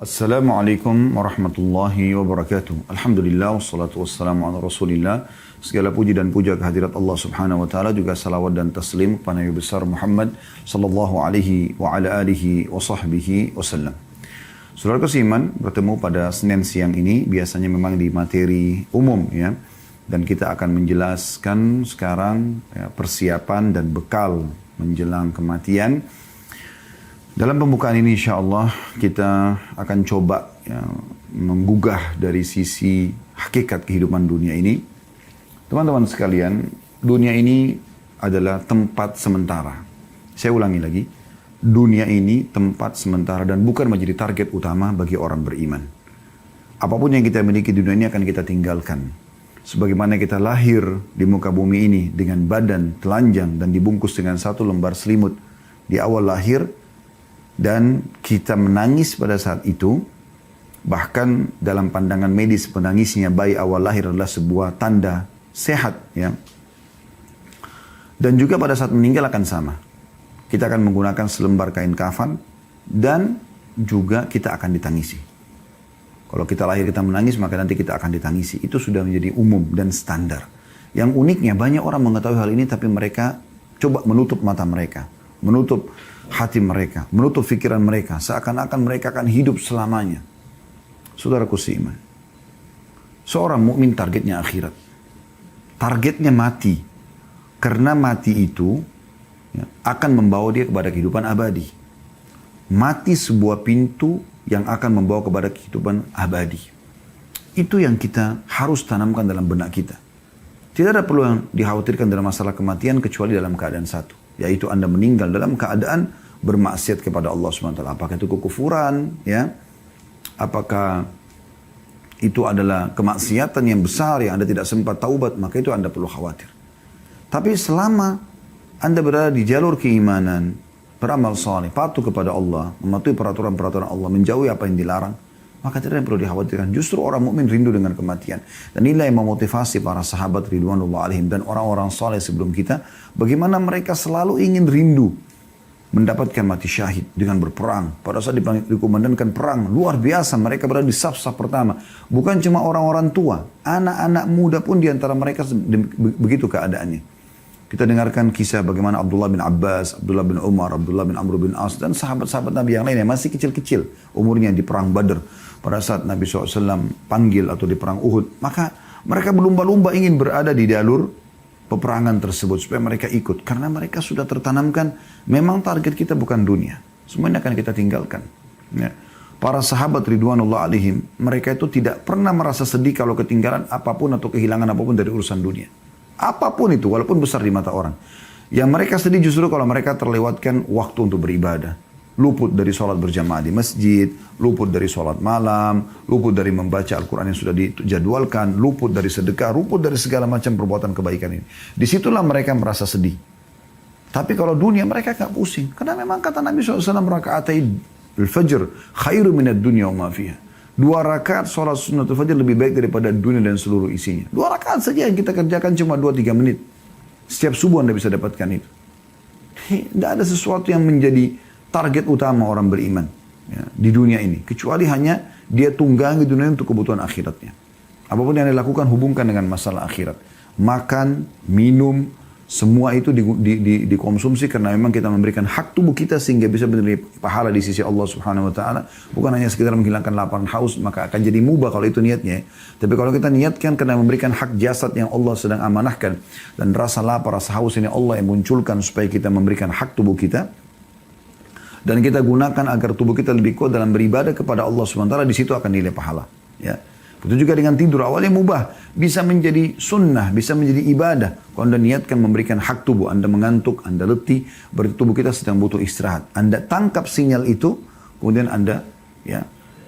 Assalamualaikum warahmatullahi wabarakatuh. Alhamdulillah wassalatu wassalamu ala Rasulillah. Segala puji dan puja kehadirat Allah Subhanahu wa taala, juga salawat dan taslim kepada Nabi besar Muhammad sallallahu alaihi wa ala alihi wa sahbihi wasallam. Saudara seiman, bertemu pada Senin siang ini biasanya memang di materi umum ya. Dan kita akan menjelaskan sekarang ya, persiapan dan bekal menjelang kematian. Dalam pembukaan ini insya Allah kita akan coba ya, menggugah dari sisi hakikat kehidupan dunia ini. Teman-teman sekalian, dunia ini adalah tempat sementara. Saya ulangi lagi, dunia ini tempat sementara dan bukan menjadi target utama bagi orang beriman. Apapun yang kita miliki di dunia ini akan kita tinggalkan. Sebagaimana kita lahir di muka bumi ini dengan badan telanjang dan dibungkus dengan satu lembar selimut di awal lahir, dan kita menangis pada saat itu, bahkan dalam pandangan medis penangisnya bayi awal lahir adalah sebuah tanda sehat ya. Dan juga pada saat meninggal akan sama. Kita akan menggunakan selembar kain kafan dan juga kita akan ditangisi. Kalau kita lahir kita menangis, maka nanti kita akan ditangisi. Itu sudah menjadi umum dan standar. Yang uniknya banyak orang mengetahui hal ini tapi mereka coba menutup mata mereka, menutup hati mereka, menutup pikiran mereka, seakan-akan mereka akan hidup selamanya. Saudaraku seiman, seorang mukmin targetnya akhirat, targetnya mati, karena mati itu ya, akan membawa dia kepada kehidupan abadi. Mati sebuah pintu yang akan membawa kepada kehidupan abadi. Itu yang kita harus tanamkan dalam benak kita. Tidak ada perlu yang dikhawatirkan dalam masalah kematian kecuali dalam keadaan satu, yaitu Anda meninggal dalam keadaan bermaksiat kepada Allah SWT. Apakah itu kekufuran, ya? Apakah itu adalah kemaksiatan yang besar yang Anda tidak sempat taubat, maka itu Anda perlu khawatir. Tapi selama Anda berada di jalur keimanan, beramal saleh, patuh kepada Allah, mematuhi peraturan-peraturan Allah, menjauhi apa yang dilarang, maka tidak ada yang perlu dikhawatirkan. Justru orang mukmin rindu dengan kematian. Dan inilah yang memotivasi para sahabat ridwanullah alaihim dan orang-orang saleh sebelum kita, bagaimana mereka selalu ingin rindu mendapatkan mati syahid dengan berperang. Pada saat dikumandangkan perang, luar biasa mereka berada di saf-saf pertama. Bukan cuma orang-orang tua, anak-anak muda pun diantara mereka begitu keadaannya. Kita dengarkan kisah bagaimana Abdullah bin Abbas, Abdullah bin Umar, Abdullah bin Amr bin As, dan sahabat-sahabat Nabi yang lain yang masih kecil-kecil umurnya di perang Badr. Pada saat Nabi SAW panggil atau di perang Uhud, maka mereka berlumba-lumba ingin berada di jalur peperangan tersebut supaya mereka ikut. Karena mereka sudah tertanamkan, memang target kita bukan dunia. Semuanya akan kita tinggalkan. Ya. Para sahabat ridwanullah alaihim, mereka itu tidak pernah merasa sedih kalau ketinggalan apapun atau kehilangan apapun dari urusan dunia. Apapun itu, walaupun besar di mata orang. Yang mereka sedih justru kalau mereka terlewatkan waktu untuk beribadah. Luput dari sholat berjamaah di masjid, luput dari sholat malam, luput dari membaca Al-Quran yang sudah dijadwalkan, luput dari sedekah, luput dari segala macam perbuatan kebaikan ini. Disitulah mereka merasa sedih. Tapi kalau dunia mereka gak pusing. Karena memang kata Nabi SAW, raka'atai al-fajr khairu minad dunya wa ma fiha. 2 rakaat sholat sunnatul fajr lebih baik daripada dunia dan seluruh isinya. 2 rakaat saja yang kita kerjakan cuma 2-3 menit. Setiap subuh Anda bisa dapatkan itu. Tidak ada sesuatu yang menjadi target utama orang beriman ya, di dunia ini. Kecuali hanya dia tunggangi dunia untuk kebutuhan akhiratnya. Apapun yang dilakukan hubungkan dengan masalah akhirat. Makan, minum, semua itu dikonsumsi karena memang kita memberikan hak tubuh kita sehingga bisa menerima pahala di sisi Allah Subhanahu wa taala, bukan hanya sekedar menghilangkan lapar dan haus, maka akan jadi mubah kalau itu niatnya. Tapi kalau kita niatkan karena memberikan hak jasad yang Allah sedang amanahkan dan rasa lapar, rasa haus ini Allah yang munculkan supaya kita memberikan hak tubuh kita dan kita gunakan agar tubuh kita lebih kuat dalam beribadah kepada Allah Subhanahu wa taala, di situ akan nilai pahala, ya. Itu juga dengan tidur, awalnya mubah, bisa menjadi sunnah, bisa menjadi ibadah. Kalau Anda niatkan memberikan hak tubuh, Anda mengantuk, Anda letih, berarti tubuh kita sedang butuh istirahat. Anda tangkap sinyal itu, kemudian Anda ya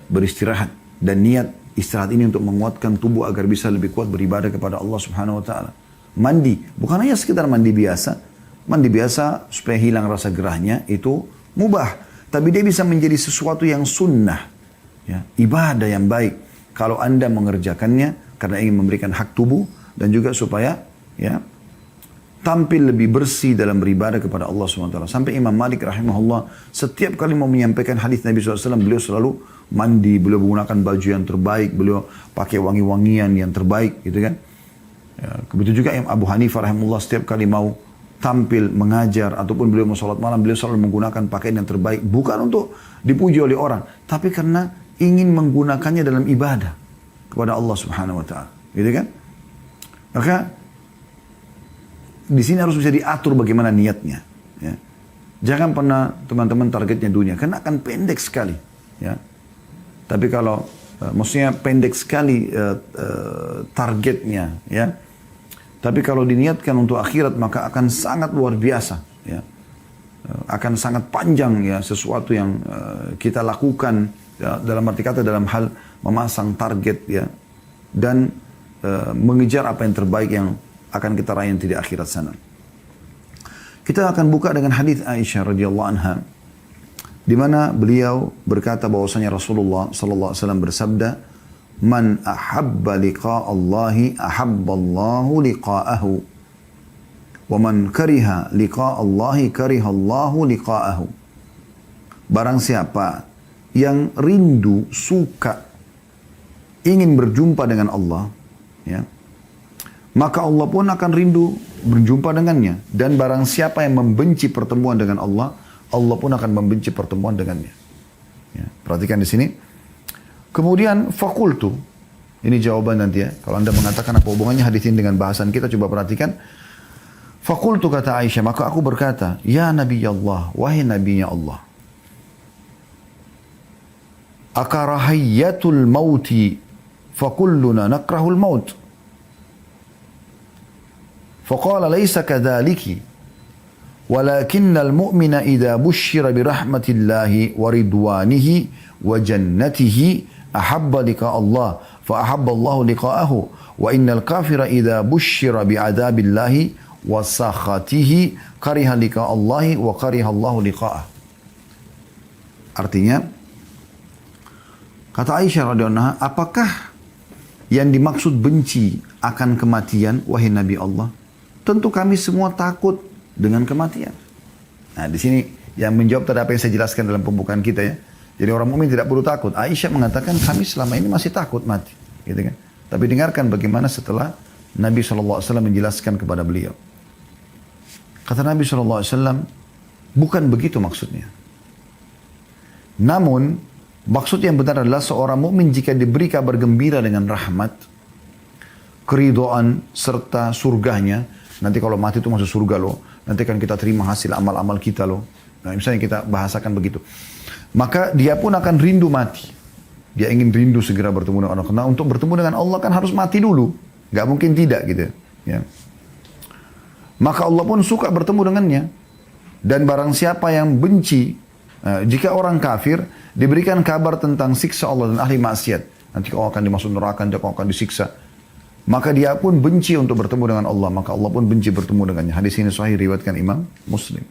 beristirahat. Dan niat istirahat ini untuk menguatkan tubuh agar bisa lebih kuat beribadah kepada Allah Subhanahu wa taala. Mandi, bukan hanya sekedar mandi biasa. Mandi biasa supaya hilang rasa gerahnya, itu mubah. Tapi dia bisa menjadi sesuatu yang sunnah, ya, ibadah yang baik. Kalau Anda mengerjakannya karena ingin memberikan hak tubuh dan juga supaya ya tampil lebih bersih dalam beribadah kepada Allah SWT. Sampai Imam Malik rahimahullah setiap kali mau menyampaikan hadis Nabi SAW, beliau selalu mandi, beliau menggunakan baju yang terbaik, beliau pakai wangi-wangian yang terbaik gitu kan. Ya, begitu juga Imam Abu Hanifah rahimahullah setiap kali mau tampil mengajar ataupun beliau mau sholat malam, beliau selalu menggunakan pakaian yang terbaik, bukan untuk dipuji oleh orang, tapi karena ingin menggunakannya dalam ibadah kepada Allah Subhanahu wa taala. Gitu kan? Maka di sini harus bisa diatur bagaimana niatnya. Ya. Jangan pernah teman-teman targetnya dunia, karena akan pendek sekali. Ya. Tapi kalau maksudnya pendek sekali targetnya, ya. Tapi kalau diniatkan untuk akhirat maka akan sangat luar biasa. Ya. Akan sangat panjang ya sesuatu yang kita lakukan ya, dalam arti kata dalam hal memasang target ya dan mengejar apa yang terbaik yang akan kita raih nanti di akhirat sana. Kita akan buka dengan hadis Aisyah radhiyallahu anha di mana beliau berkata bahwasanya Rasulullah sallallahu alaihi wasallam bersabda, "Man ahabba liqa Allahi ahabba Allahu liqa'ahu. Wa man kariha liqa Allahi kariha Allahu liqa'ahu." Barang siapa yang rindu, suka, ingin berjumpa dengan Allah, ya, maka Allah pun akan rindu berjumpa dengannya. Dan barang siapa yang membenci pertemuan dengan Allah, Allah pun akan membenci pertemuan dengannya. Ya, perhatikan di sini. Kemudian fakultu, ini jawaban nanti ya. Kalau anda mengatakan apa hubungannya hadis ini dengan bahasan kita, coba perhatikan. Fakultu kata Aisyah, maka aku berkata, ya Nabi Allah, wahai Nabinya Allah. Akarahayatul mauti, fakulluna nakrahul maut. فقال ليس كذلك ولكن المؤمن إذا بشر برحمة الله ورضوانه وجنته أحب لقاء الله فأحب الله لقاءه وإن الكافر إذا بشر بعذاب الله وسخطه كره لقاء الله وكره الله لقاءه. Artinya kata Aisyah radhiyallahu anha, apakah yang dimaksud benci akan kematian wahai Nabi Allah? Tentu kami semua takut dengan kematian. Nah, di sini yang menjawab terhadap apa yang saya jelaskan dalam pembukaan kita ya. Jadi orang mukmin tidak perlu takut. Aisyah mengatakan kami selama ini masih takut mati, gitu kan. Tapi dengarkan bagaimana setelah Nabi SAW menjelaskan kepada beliau. Kata Nabi SAW, bukan begitu maksudnya. Namun maksud yang benar adalah seorang mukmin jika diberi kabar gembira dengan rahmat, keridhaan serta surganya. Nanti kalau mati itu masuk surga loh. Nanti kan kita terima hasil amal-amal kita loh. Nah, misalnya kita bahasakan begitu. Maka dia pun akan rindu mati. Dia ingin rindu segera bertemu dengan Allah. Karena untuk bertemu dengan Allah kan harus mati dulu. Gak mungkin tidak gitu. Ya. Maka Allah pun suka bertemu dengannya. Dan barang siapa yang benci, jika orang kafir diberikan kabar tentang siksa Allah dan ahli maksiat. Nanti kau akan dimasuk neraka, nanti kau akan disiksa. Maka dia pun benci untuk bertemu dengan Allah. Maka Allah pun benci bertemu dengannya. Hadis ini sahih riwayatkan Imam Muslim.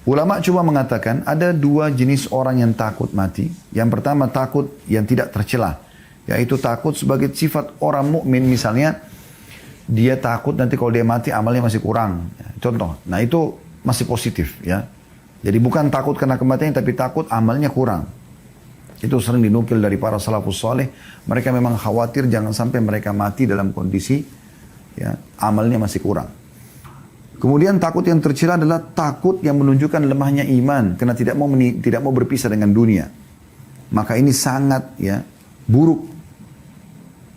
Ulama cuma mengatakan ada dua jenis orang yang takut mati. Yang pertama takut yang tidak tercela. Yaitu takut sebagai sifat orang mukmin. Misalnya dia takut nanti kalau dia mati amalnya masih kurang. Contoh. Nah itu masih positif ya. Jadi bukan takut karena kematian tapi takut amalnya kurang. Itu sering dinukil dari para salafus saleh. Mereka memang khawatir jangan sampai mereka mati dalam kondisi ya, amalnya masih kurang. Kemudian takut yang tercela adalah takut yang menunjukkan lemahnya iman karena tidak mau berpisah dengan dunia. Maka ini sangat ya buruk.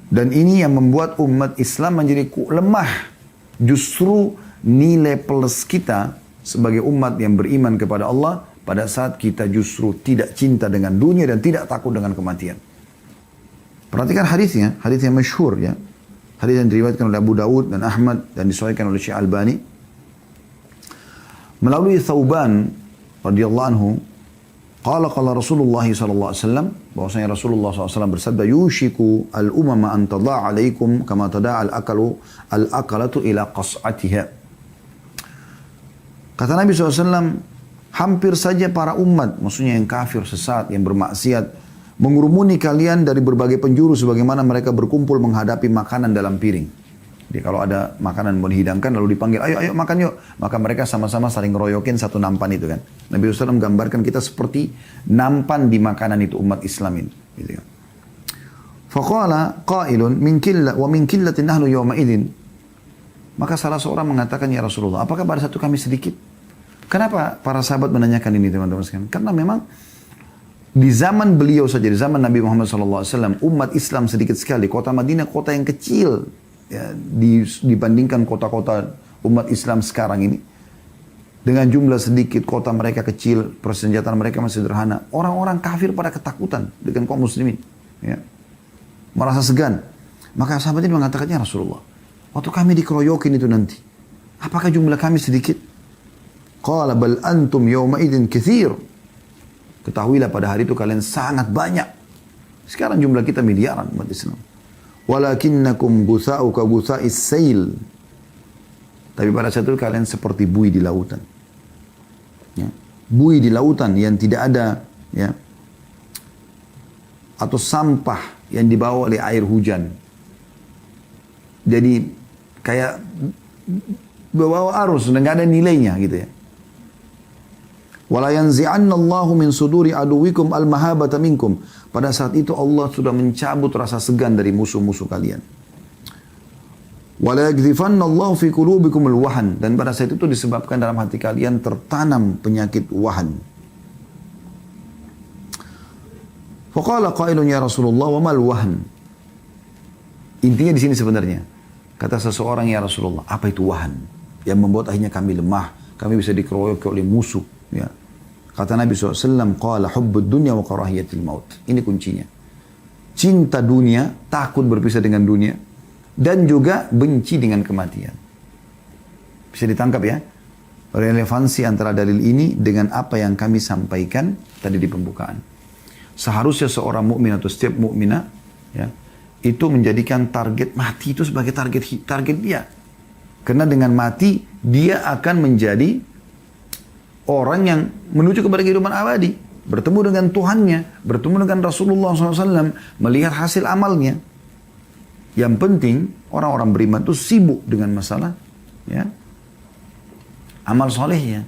Dan ini yang membuat umat Islam menjadi lemah. Justru nilai plus kita sebagai umat yang beriman kepada Allah pada saat kita justru tidak cinta dengan dunia dan tidak takut dengan kematian. Perhatikan hadisnya, hadis yang masyhur ya. Hadis yang diriwayatkan oleh Abu Dawud dan Ahmad dan disahihkan oleh Syekh Albani. Melalui Thauban radhiyallahu anhu, qala Rasulullah sallallahu alaihi wasallam, bahwasanya Rasulullah SAW bersabda, yushiku al-umama an tada'a alaikum kama tada'a al-akalatu ila qas'atiha. Kata Nabi SAW, hampir saja para umat, maksudnya yang kafir, sesat, yang bermaksiat, mengurumuni kalian dari berbagai penjuru sebagaimana mereka berkumpul menghadapi makanan dalam piring. Jadi kalau ada makanan mau dihidangkan lalu dipanggil, ayo ayo makan yuk. Maka mereka sama-sama saling ngeroyokin satu nampan itu kan. Nabi SAW menggambarkan kita seperti nampan di makanan itu umat Islam ini. Gitu kan. Faqala qailun min killatin nahnu yawma idzin. Maka salah seorang mengatakan, ya Rasulullah, apakah pada satu kami sedikit? Kenapa para sahabat menanyakan ini teman-teman sekalian? Karena memang di zaman beliau saja, di zaman Nabi Muhammad SAW, umat Islam sedikit sekali. Kota Madinah kota yang kecil ya, dibandingkan kota-kota umat Islam sekarang ini. Dengan jumlah sedikit, kota mereka kecil, persenjataan mereka masih sederhana. Orang-orang kafir pada ketakutan dengan kaum muslimin. Ya. Merasa segan. Maka sahabat ini mengatakannya, Rasulullah, waktu kami dikeroyokin itu nanti, apakah jumlah kami sedikit? Qala bal antum yawma idzin katsir. Ketahuilah pada hari itu kalian sangat banyak. Sekarang jumlah kita miliaran umat Islam. Walakinnakum gutha'u ka gutha'is sail. Tapi pada saat itu kalian seperti buih di lautan. Ya. Buih di lautan yang tidak ada ya, atau sampah yang dibawa oleh air hujan. Jadi kayak bawa arus dan nggak ada nilainya gitu ya. Wala yanzi'anna Allahu min suduri aduwikum al-mahabata minkum. Pada saat itu Allah sudah mencabut rasa segan dari musuh-musuh kalian. Wala yaghzifanna Allahu fi qulubikum al-wahan. Dan pada saat itu disebabkan dalam hati kalian tertanam penyakit wahan. Faqala qailun ya Rasulullah wa mal wahn. Intinya di sini sebenarnya kata seseorang, ya Rasulullah, apa itu wahan yang membuat akhirnya kami lemah, kami bisa dikeroyok oleh musuh ya. Kata Nabi SAW, qala hubbud dunya wa karahiyatil maut. Ini kuncinya. Cinta dunia, takut berpisah dengan dunia, dan juga benci dengan kematian. Bisa ditangkap ya relevansi antara dalil ini dengan apa yang kami sampaikan tadi di pembukaan. Seharusnya seorang mukmin atau setiap mukminah ya, itu menjadikan target mati itu sebagai target dia. Karena dengan mati dia akan menjadi orang yang menuju kepada kehidupan abadi, bertemu dengan Tuhannya, bertemu dengan Rasulullah SAW, melihat hasil amalnya. Yang penting orang-orang beriman itu sibuk dengan masalah ya, amal solehnya.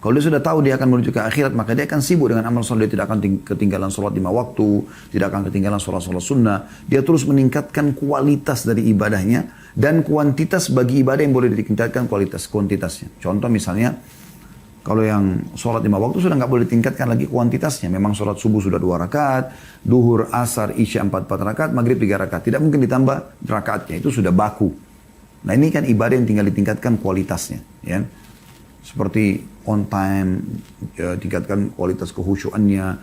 Kalau dia sudah tahu dia akan menuju ke akhirat, maka dia akan sibuk dengan amal soleh. Dia tidak akan ketinggalan sholat 5 waktu, tidak akan ketinggalan sholat-sholat sunnah. Dia terus meningkatkan kualitas dari ibadahnya, dan kuantitas bagi ibadah yang boleh ditingkatkan kuantitasnya. Contoh misalnya, kalau yang sholat 5 waktu sudah nggak boleh ditingkatkan lagi kuantitasnya. Memang sholat subuh sudah 2 rakaat, duhur, asar, isya 4 rakaat, maghrib 3 rakaat. Tidak mungkin ditambah rakaatnya, itu sudah baku. Nah ini kan ibadah yang tinggal ditingkatkan kualitasnya. Ya. Seperti on time, tingkatkan kualitas kehusyuannya,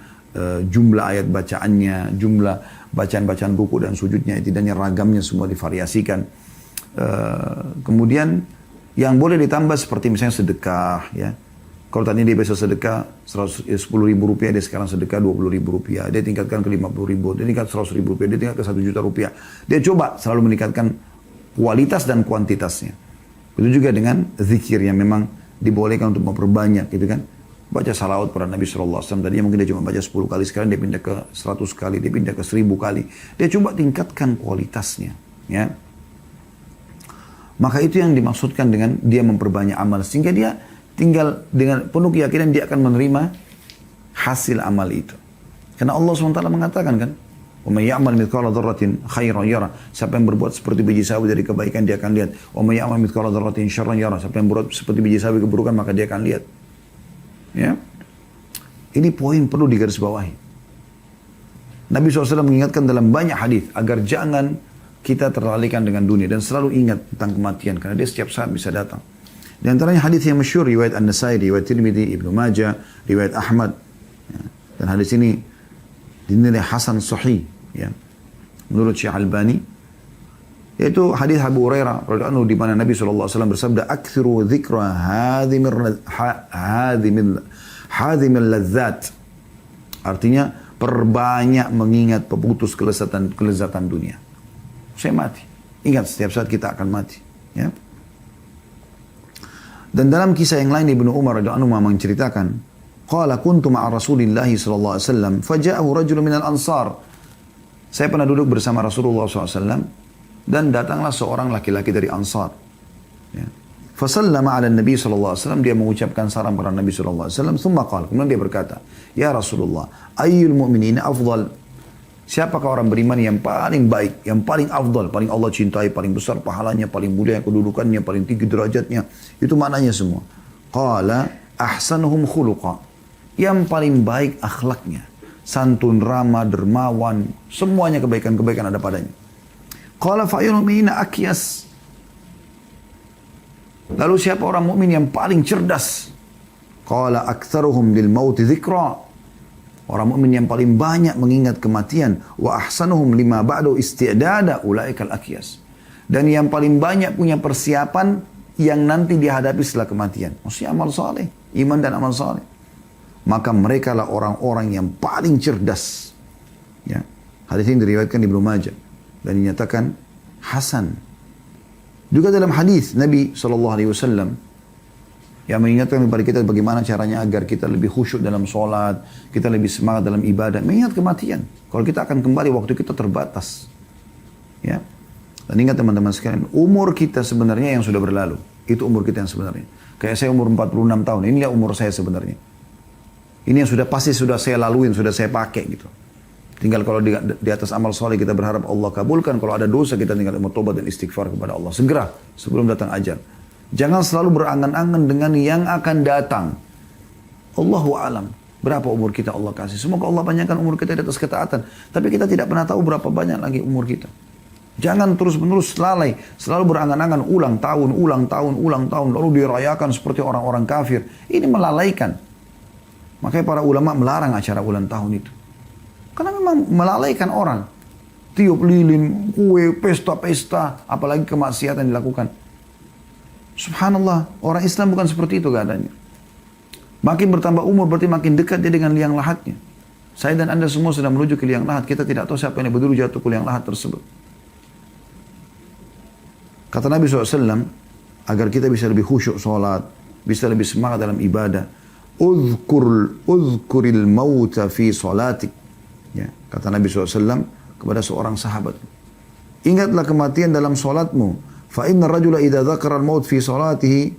jumlah ayat bacaannya, jumlah bacaan-bacaan ruku dan sujudnya, tidaknya ragamnya semua divariasikan. Kemudian yang boleh ditambah seperti misalnya sedekah ya. Kalau tadi dia biasa sedekah 10.000 rupiah, dia sekarang sedekah 20.000 rupiah. Dia tingkatkan ke 50.000, dia tingkat 100.000 rupiah, dia tingkat ke 1 juta rupiah. Dia coba selalu meningkatkan kualitas dan kuantitasnya. Itu juga dengan zikir yang memang dibolehkan untuk memperbanyak gitu kan. Baca salawat pada Nabi SAW. Tadinya mungkin dia cuma baca 10 kali, sekarang dia pindah ke 100 kali, dia pindah ke 1000 kali. Dia coba tingkatkan kualitasnya ya. Maka itu yang dimaksudkan dengan dia memperbanyak amal, sehingga dia tinggal dengan penuh keyakinan dia akan menerima hasil amal itu. Karena Allah SWT mengatakan kan, wa may ya'mal mithqala dzarratin khairan yara. Siapa yang berbuat seperti biji sawi dari kebaikan dia akan lihat. Wa may ya'mal mithqala dzarratin syarran yara. Siapa yang berbuat seperti biji sawi keburukan maka dia akan lihat. Ya. Ini poin perlu digarisbawahi. Nabi SAW mengingatkan dalam banyak hadis agar jangan kita terlalaikan dengan dunia dan selalu ingat tentang kematian karena dia setiap saat bisa datang. Di antaranya hadis yang masyhur riwayat An-Nasai, riwayat Tirmidzi, Ibnu Majah, riwayat Ahmad. Ya. Dan hadis ini dinilai hasan sahih ya menurut Syekh Albani, yaitu hadis Abu Hurairah radhiyallahu anhu di mana Nabi SAW bersabda, "Aktsiru dzikra hadhimil ladzat." Artinya perbanyak mengingat pemutus kelezatan dunia. Saya mati. Ingat setiap saat kita akan mati ya. Dan dalam kisah yang lain Ibnu Umar radhiyallahu anhu menceritakan, qala kuntu ma'a Rasulillah sallallahu alaihi wasallam faja'ahu rajulun minal ansar. Saya pernah duduk bersama Rasulullah SAW Dan datanglah seorang laki-laki dari Ansar. Ya. Fasallama ala Nabi SAW, dia mengucapkan salam kepada Nabi SAW. Thumma qala, kemudian dia berkata, Ya Rasulullah, ayyul mu'minina afdal. Siapakah orang beriman yang paling baik, yang paling afdal, paling Allah cintai, paling besar pahalanya, paling mulia kedudukannya, paling tinggi derajatnya. Itu maknanya semua. Qala ahsanuhum khuluqa. Yang paling baik akhlaknya. Santun, ramah, dermawan, semuanya kebaikan-kebaikan ada padanya. Qala fa'yul mu'minina akyas. Lalu siapa orang mukmin yang paling cerdas? Qala aktsaruhum lil mauti dzikra. Orang mukmin yang paling banyak mengingat kematian. Wa ahsanuhum lima ba'du isti'dada ulaikal akyas. Dan yang paling banyak punya persiapan yang nanti dihadapi setelah kematian. Maksudnya amal saleh, iman dan amal saleh. Maka mereka lah orang-orang yang paling cerdas. Ya. Hadis ini diriwayatkan di Ibnu Majah dan dinyatakan hasan. Juga dalam hadis Nabi SAW yang mengingatkan kepada kita bagaimana caranya agar kita lebih khusyuk dalam sholat, kita lebih semangat dalam ibadah, mengingat kematian. Kalau kita akan kembali, waktu kita terbatas. Ya. Dan ingat teman-teman sekalian, umur kita sebenarnya yang sudah berlalu. Itu umur kita yang sebenarnya. Kayak saya umur 46 tahun, inilah umur saya sebenarnya. Ini yang sudah pasti sudah saya laluin, sudah saya pakai gitu. Tinggal kalau di atas amal soleh kita berharap Allah kabulkan. Kalau ada dosa kita tinggal bertobat dan istighfar kepada Allah. Segera sebelum datang ajal. Jangan selalu berangan-angan dengan yang akan datang. Allahu alam. Berapa umur kita Allah kasih. Semoga Allah panjangkan umur kita di atas ketaatan. Tapi kita tidak pernah tahu berapa banyak lagi umur kita. Jangan terus-menerus lalai. Selalu berangan-angan ulang tahun. Lalu dirayakan seperti orang-orang kafir. Ini melalaikan. Makanya para ulama melarang acara ulang tahun itu. Karena memang melalaikan orang. Tiup lilin, kue, pesta-pesta. Apalagi kemaksiatan dilakukan. Subhanallah, orang Islam bukan seperti itu keadaannya. Makin bertambah umur berarti makin dekat dia dengan liang lahatnya. Saya dan Anda semua sedang menuju ke liang lahat. Kita tidak tahu siapa yang berdulu jatuh ke liang lahat tersebut. Kata Nabi SAW, agar kita bisa lebih khusyuk sholat, bisa lebih semangat dalam ibadah. Uzkuril mauta fi sholatik. Ya, kata Nabi SAW kepada seorang sahabat. Ingatlah kematian dalam sholatmu. فإن الرجل إذا ذكر الموت في صلاته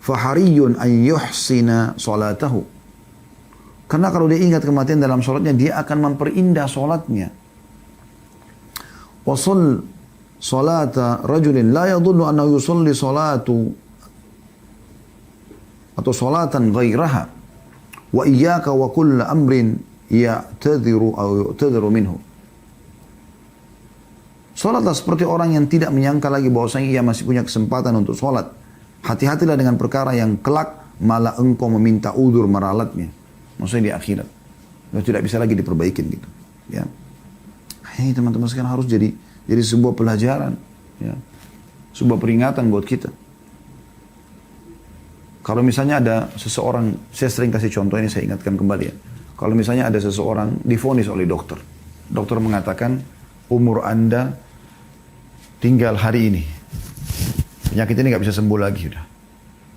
فحري أن يحسن صلاته. Karena kalau dia ingat kematian dalam sholatnya, dia akan memperindah sholatnya. وصل صلاة رجل لا يظن أنه يصلي صلاة atau salatan غيرها وإياك وكل أمر يعتذر أو يعتذر منه. Sholatlah seperti orang yang tidak menyangka lagi bahwasanya ia masih punya kesempatan untuk sholat. Hati-hatilah dengan perkara yang kelak malah engkau meminta udzur meralatnya. Maksudnya di akhirat. Itu tidak bisa lagi diperbaikin gitu. Ya. Ini teman-teman sekalian harus jadi sebuah pelajaran. Ya. Sebuah peringatan buat kita. Kalau misalnya ada seseorang, saya sering kasih contoh ini, saya ingatkan kembali ya. Kalau misalnya ada seseorang divonis oleh dokter. Dokter mengatakan umur Anda tinggal hari ini. Penyakit ini nggak bisa sembuh lagi sudah.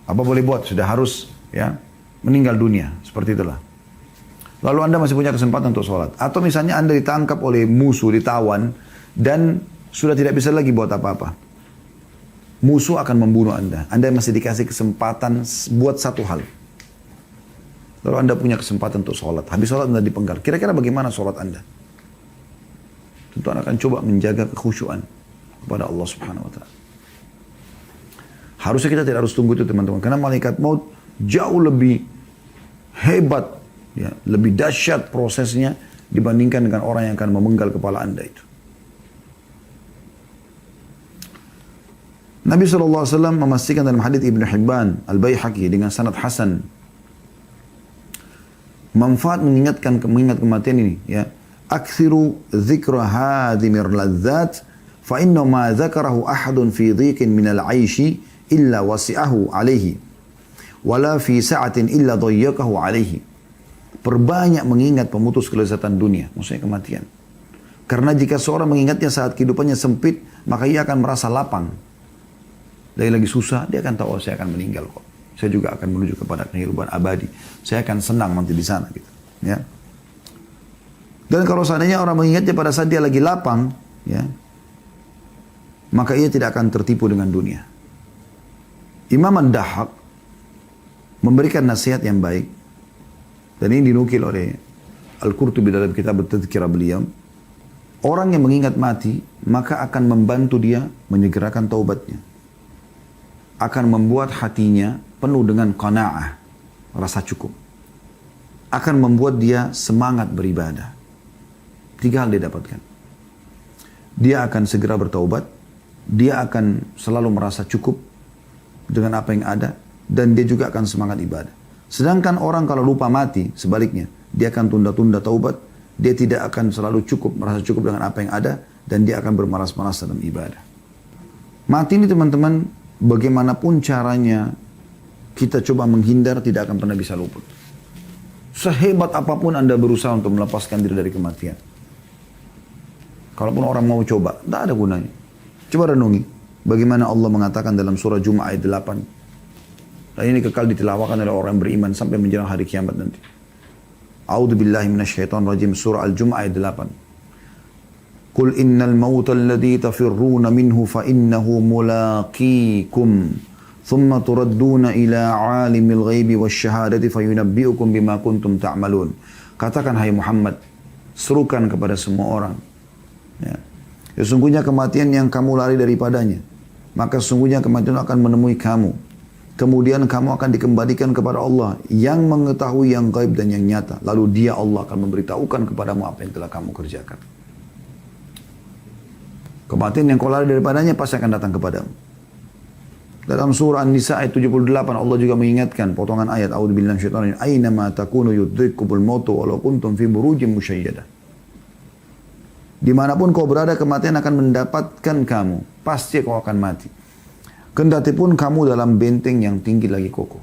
Apa boleh buat? Sudah harus ya meninggal dunia. Seperti itulah. Lalu Anda masih punya kesempatan untuk sholat. Atau misalnya Anda ditangkap oleh musuh, ditawan, dan sudah tidak bisa lagi buat apa-apa. Musuh akan membunuh Anda. Anda masih dikasih kesempatan buat satu hal. Lalu Anda punya kesempatan untuk sholat. Habis sholat Anda dipenggal. Kira-kira bagaimana sholat Anda? Tentu Anda akan coba menjaga kekhusyuan kepada Allah Subhanahu wa ta'ala. Harusnya kita tidak harus tunggu itu teman-teman. Karena malaikat maut jauh lebih hebat, ya, lebih dahsyat prosesnya dibandingkan dengan orang yang akan memenggal kepala Anda itu. Nabi SAW memastikan dalam hadits Ibn Hibban, Al-Baihaqi dengan sanad hasan. Manfaat mengingat kematian ini, ya. Aktsiru dzikra hadhimir ladzat fa inna ma dzakarahu ahadun fi dhiqin min al-'aishi illa wasi'ahu 'alaihi wala fi sa'atin illa dhayyaqahu 'alaihi. Perbanyak mengingat pemutus kelezatan dunia, maksudnya kematian. Karena jika seorang mengingatnya saat kehidupannya sempit, maka ia akan merasa lapang. Dia lagi susah, dia akan tahu, oh, saya akan meninggal kok. Saya juga akan menuju kepada kehidupan abadi. Saya akan senang nanti di sana gitu. Ya. Dan kalau seandainya orang mengingatnya pada saat dia lagi lapang, ya, maka ia tidak akan tertipu dengan dunia. Imam Ad-Dahhak memberikan nasihat yang baik, dan ini dinukil oleh Al-Qurtubi dalam kitab At-Tadhkirah beliau. Orang yang mengingat mati, maka akan membantu dia menyegerakan taubatnya. Akan membuat hatinya penuh dengan qanaah, rasa cukup. Akan membuat dia semangat beribadah. 3 hal dia dapatkan. Dia akan segera bertaubat, dia akan selalu merasa cukup dengan apa yang ada, dan dia juga akan semangat ibadah. Sedangkan orang kalau lupa mati, sebaliknya, dia akan tunda-tunda taubat, dia tidak akan selalu cukup, merasa cukup dengan apa yang ada, dan dia akan bermalas-malas dalam ibadah. Mati ini teman-teman, bagaimanapun caranya kita coba menghindar, tidak akan pernah bisa luput. Sehebat apapun Anda berusaha untuk melepaskan diri dari kematian. Kalaupun orang mau coba, tidak ada gunanya. Coba renungi, bagaimana Allah mengatakan dalam surah Jum'ah ayat 8. Dan ini kekal ditilawakan oleh orang yang beriman sampai menjelang hari kiamat nanti. A'udzu billahi minasyaitonir rajim, surah Al-Jum'ah ayat 8. Qul innal mauta alladhi tafirruna minhu fa innahu mulaqikum thumma turadduna ila 'alimil ghaibi wasyahadati fayunabbi'ukum bima kuntum ta'malun. Katakan hai Muhammad, serukan kepada semua orang, ya, sesungguhnya kematian yang kamu lari daripadanya, maka sesungguhnya kematian akan menemui kamu. Kemudian kamu akan dikembalikan kepada Allah yang mengetahui yang gaib dan yang nyata. Lalu dia Allah akan memberitahukan kepadamu apa yang telah kamu kerjakan. Kematian yang kau lari daripadanya pasti akan datang kepadamu. Dalam surah An-Nisa ayat 78 Allah juga mengingatkan potongan ayat A'udzubillahi minasyaitonir rajim. Aynama takunu yudrikkumul mautu walau kuntum fi burujin musyayyadah. Dimanapun kau berada, kematian akan mendapatkan kamu. Pasti kau akan mati. Kendati pun kamu dalam benteng yang tinggi lagi kokoh.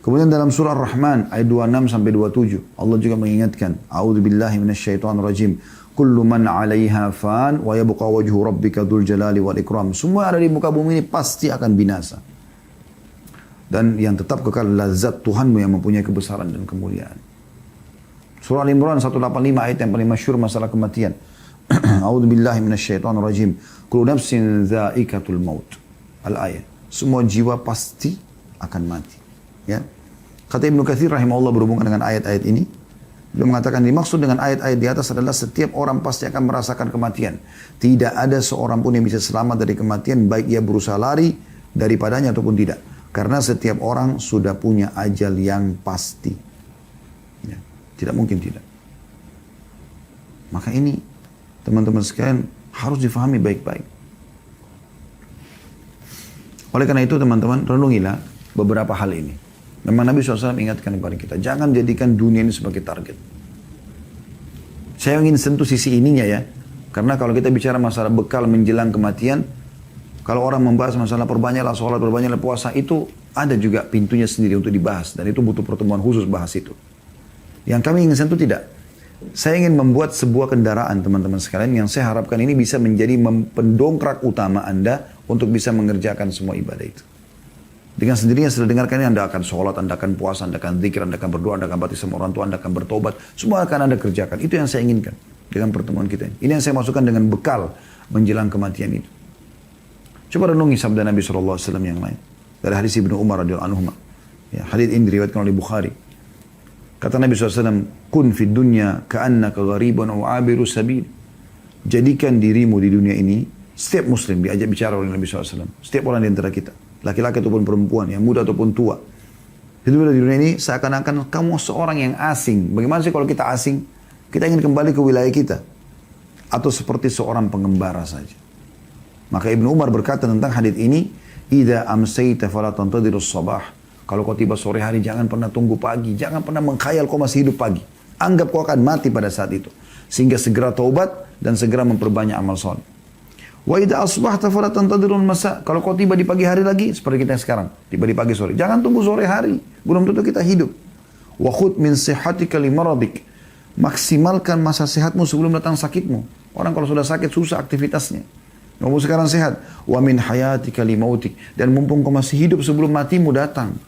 Kemudian dalam surah Ar-Rahman ayat 26 sampai 27 Allah juga mengingatkan, A'udzubillahi minasyaitonir rajim. Kullu man 'alaiha fan wa yabqa wajhu rabbika dzul jalali wal ikram. Semua ada di muka bumi ini pasti akan binasa. Dan yang tetap kekal lazat Tuhanmu yang mempunyai kebesaran dan kemuliaan. Surah Al-Imran 185 ayat yang paling masyhur masalah kematian. A'udzubillahi minasyaitonir rajim. Kullu nafsin dha'iqatul maut. Al-ayat. Semua jiwa pasti akan mati. Ya. Kata Ibnu Katsir rahimahullah berhubungan dengan ayat-ayat ini. Beliau mengatakan dimaksud dengan ayat-ayat di atas adalah setiap orang pasti akan merasakan kematian. Tidak ada seorang pun yang bisa selamat dari kematian, baik ia berusaha lari daripadanya ataupun tidak. Karena setiap orang sudah punya ajal yang pasti. Ya. Tidak mungkin tidak. Maka ini teman-teman sekalian harus difahami baik-baik. Oleh karena itu teman-teman, renungilah beberapa hal ini. Memang Nabi SAW ingatkan kepada kita, jangan jadikan dunia ini sebagai target. Saya ingin sentuh sisi ininya ya, karena kalau kita bicara masalah bekal menjelang kematian, kalau orang membahas masalah perbanyaklah sholat, perbanyaklah puasa, itu ada juga pintunya sendiri untuk dibahas, dan itu butuh pertemuan khusus bahas itu. Yang kami ingin sentuh tidak. Saya ingin membuat sebuah kendaraan teman-teman sekalian yang saya harapkan ini bisa menjadi pendongkrak utama Anda untuk bisa mengerjakan semua ibadah itu. Dengan sendirinya setelah dengarkan ini Anda akan sholat, Anda akan puasa, Anda akan zikir, Anda akan berdoa, Anda akan bakti sama orang tua, Anda akan bertobat. Semua akan Anda kerjakan. Itu yang saya inginkan dengan pertemuan kita ini. Ini yang saya masukkan dengan bekal menjelang kematian itu. Coba renungi sabda Nabi SAW yang lain. Dari hadis Ibnu Umar radhiyallahu anhu. Ya, hadis ini diriwayatkan oleh Bukhari. Kata Nabi SAW, kun fid dunya ka'annaka gharibun aw abiru sabil. Jadikan dirimu di dunia ini, setiap muslim diajak bicara oleh Nabi SAW. Setiap orang di antara kita, laki-laki ataupun perempuan, yang muda ataupun tua. Hidup di dunia ini seakan-akan kamu seorang yang asing. Bagaimana sih kalau kita asing? Kita ingin kembali ke wilayah kita. Atau seperti seorang pengembara saja. Maka Ibnu Umar berkata tentang hadis ini, idza amsayta fala tantadirus sabah. Kalau kau tiba sore hari, jangan pernah tunggu pagi. Jangan pernah mengkhayal kau masih hidup pagi. Anggap kau akan mati pada saat itu. Sehingga segera taubat dan segera memperbanyak amal soleh. Wa idza asbahta fala tantadirul masa. Kalau kau tiba di pagi hari lagi, seperti kita sekarang. Tiba di pagi sore. Jangan tunggu sore hari. Belum tentu kita hidup. Wa khudh min sihhatika limaradik. Maksimalkan masa sehatmu sebelum datang sakitmu. Orang kalau sudah sakit, susah aktivitasnya. Kamu sekarang sehat. Wa min hayatika limautik. Dan mumpung kau masih hidup sebelum matimu datang.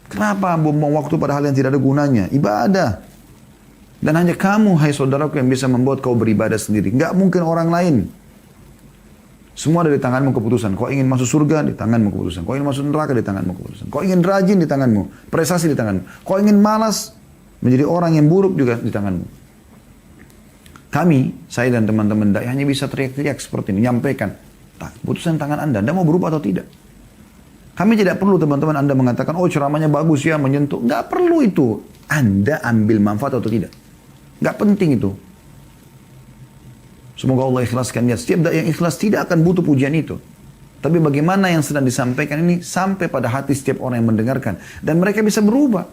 Kenapa buang waktu pada hal yang tidak ada gunanya? Ibadah. Dan hanya kamu, hai saudaraku, yang bisa membuat kau beribadah sendiri. Enggak mungkin orang lain. Semua ada di tanganmu keputusan. Kau ingin masuk surga, di tanganmu keputusan. Kau ingin masuk neraka, di tanganmu keputusan. Kau ingin rajin, di tanganmu. Prestasi di tanganmu. Kau ingin malas, menjadi orang yang buruk juga di tanganmu. Kami, saya dan teman-teman dai hanya bisa teriak-teriak seperti ini, menyampaikan, keputusan tangan Anda mau berubah atau tidak? Kami tidak perlu teman-teman Anda mengatakan, oh ceramahnya bagus ya, menyentuh. Nggak perlu itu. Anda ambil manfaat atau tidak. Nggak penting itu. Semoga Allah ikhlaskan niat. Setiap dai yang ikhlas tidak akan butuh pujian itu. Tapi bagaimana yang sedang disampaikan ini sampai pada hati setiap orang yang mendengarkan. Dan mereka bisa berubah.